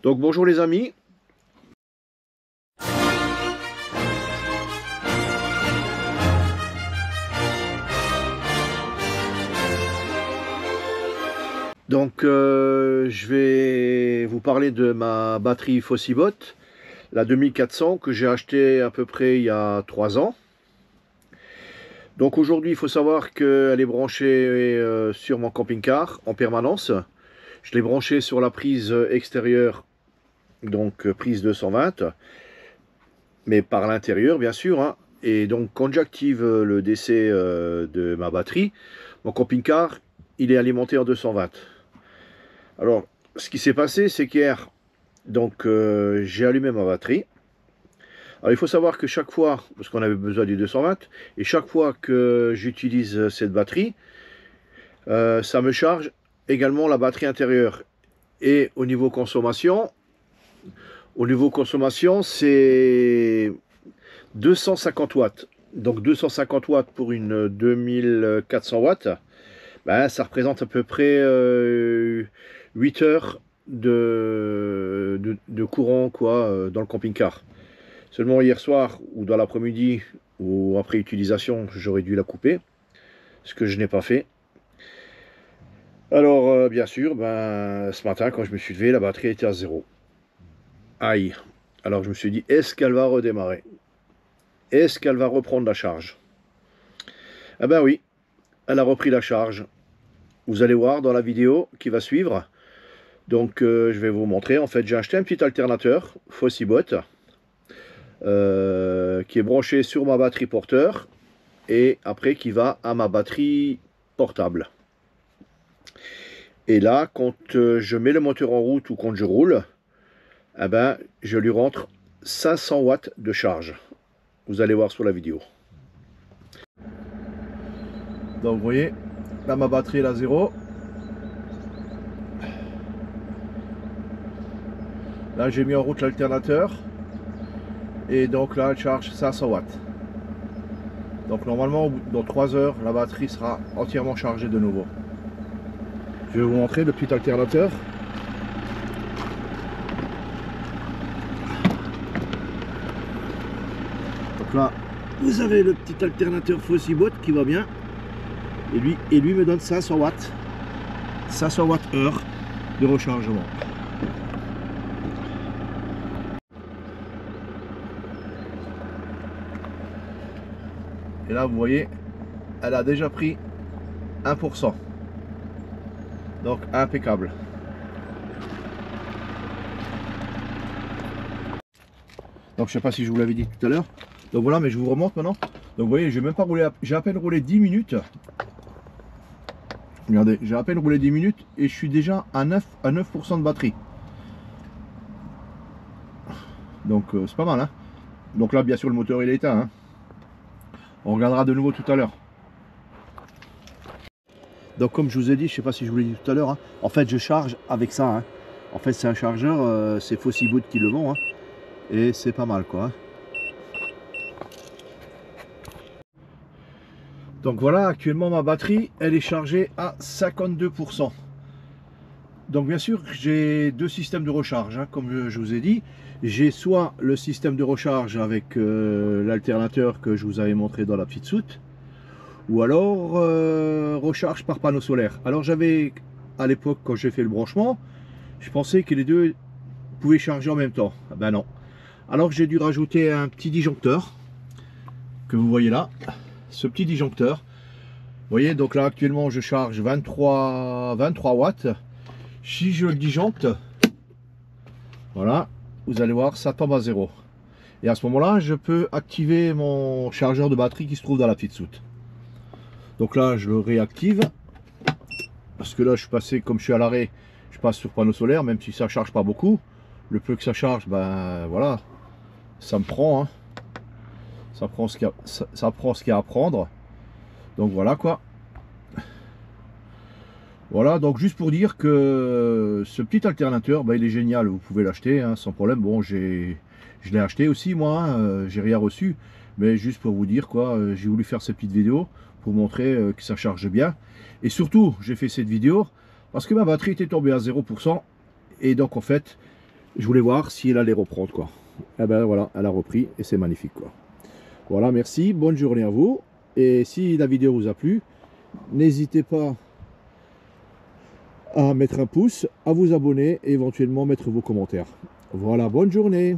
Donc bonjour les amis. Donc je vais vous parler de ma batterie Fossibot, la 2400 que j'ai achetée à peu près il y a 3 ans. Donc aujourd'hui il faut savoir qu'elle est branchée sur mon camping-car en permanence. Je l'ai branchée sur la prise extérieure, donc prise 220, mais par l'intérieur bien sûr, hein. Et donc quand j'active le DC de ma batterie, mon camping-car il est alimenté en 220. Alors ce qui s'est passé, c'est qu'hier, donc j'ai allumé ma batterie. Alors il faut savoir que chaque fois, parce qu'on avait besoin du 220, et chaque fois que j'utilise cette batterie, ça me charge également la batterie intérieure. Et au niveau consommation, c'est 250 watts. Donc 250 watts pour une 2400 watts, ben, ça représente à peu près 8 heures de courant quoi, dans le camping-car. Seulement hier soir ou dans l'après-midi ou après utilisation, j'aurais dû la couper, ce que je n'ai pas fait. Alors bien sûr, ben, ce matin quand je me suis levé, la batterie était à 0. Aïe. Alors je me suis dit, est-ce qu'elle va redémarrer? Est-ce qu'elle va reprendre la charge? Ah ben oui, elle a repris la charge. Vous allez voir dans la vidéo qui va suivre. Donc je vais vous montrer. En fait, j'ai acheté un petit alternateur Fossibot qui est branché sur ma batterie porteur et après qui va à ma batterie portable. Et là, quand je mets le moteur en route ou quand je roule, eh ben, je lui rentre 500 watts de charge. Vous allez voir sur la vidéo. Donc vous voyez, là ma batterie est à 0. Là j'ai mis en route l'alternateur. Et donc là elle charge 500 watts. Donc normalement dans 3 heures la batterie sera entièrement chargée de nouveau. Je vais vous montrer le petit alternateur. Donc là vous avez le petit alternateur Fossibot qui va bien. Et lui me donne 500 watts. 500 watts heure de rechargement. Et là vous voyez, elle a déjà pris 1%. Donc impeccable. Donc je sais pas si je vous l'avais dit tout à l'heure. Donc voilà, mais je vous remonte maintenant. Donc vous voyez, j'ai même pas roulé, j'ai à peine roulé 10 minutes. Regardez, j'ai à peine roulé 10 minutes et je suis déjà à 9% de batterie. Donc c'est pas mal, hein. Donc là bien sûr le moteur il est éteint, hein. On regardera de nouveau tout à l'heure. Donc comme je vous ai dit, je sais pas si je vous l'ai dit tout à l'heure, hein, en fait je charge avec ça, hein. En fait c'est un chargeur, c'est Fossibot qui le vend, hein, et c'est pas mal quoi, hein. Donc voilà, actuellement ma batterie elle est chargée à 52%. Donc bien sûr j'ai deux systèmes de recharge, hein, comme je vous ai dit. J'ai soit le système de recharge avec l'alternateur que je vous avais montré dans la petite soute, ou alors recharge par panneau solaire. Alors j'avais, à l'époque quand j'ai fait le branchement, je pensais que les deux pouvaient charger en même temps. Ben non. Alors j'ai dû rajouter un petit disjoncteur que vous voyez là, ce petit disjoncteur. Vous voyez, donc là actuellement je charge 23 watts. Si je le disjoncte, voilà, vous allez voir, ça tombe à 0. Et à ce moment-là, je peux activer mon chargeur de batterie qui se trouve dans la petite soute. Donc là, je le réactive. Parce que là, je suis passé, comme je suis à l'arrêt, je passe sur panneau solaire, même si ça ne charge pas beaucoup. Le peu que ça charge, ben voilà, ça me prend, hein. Ça prend ce qu'il y a à prendre. Donc voilà quoi. Voilà, donc juste pour dire que ce petit alternateur, bah, il est génial, vous pouvez l'acheter, hein, sans problème. Bon, je l'ai acheté aussi moi, hein, j'ai rien reçu, mais juste pour vous dire quoi, j'ai voulu faire cette petite vidéo pour montrer que ça charge bien. Et surtout, j'ai fait cette vidéo parce que ma batterie était tombée à 0%, et donc en fait, Je voulais voir si elle allait reprendre, quoi. Et ben voilà, elle a repris et c'est magnifique, quoi. Voilà, merci, bonne journée à vous. Et si la vidéo vous a plu, n'hésitez pas à mettre un pouce, à vous abonner et éventuellement mettre vos commentaires. Voilà, bonne journée.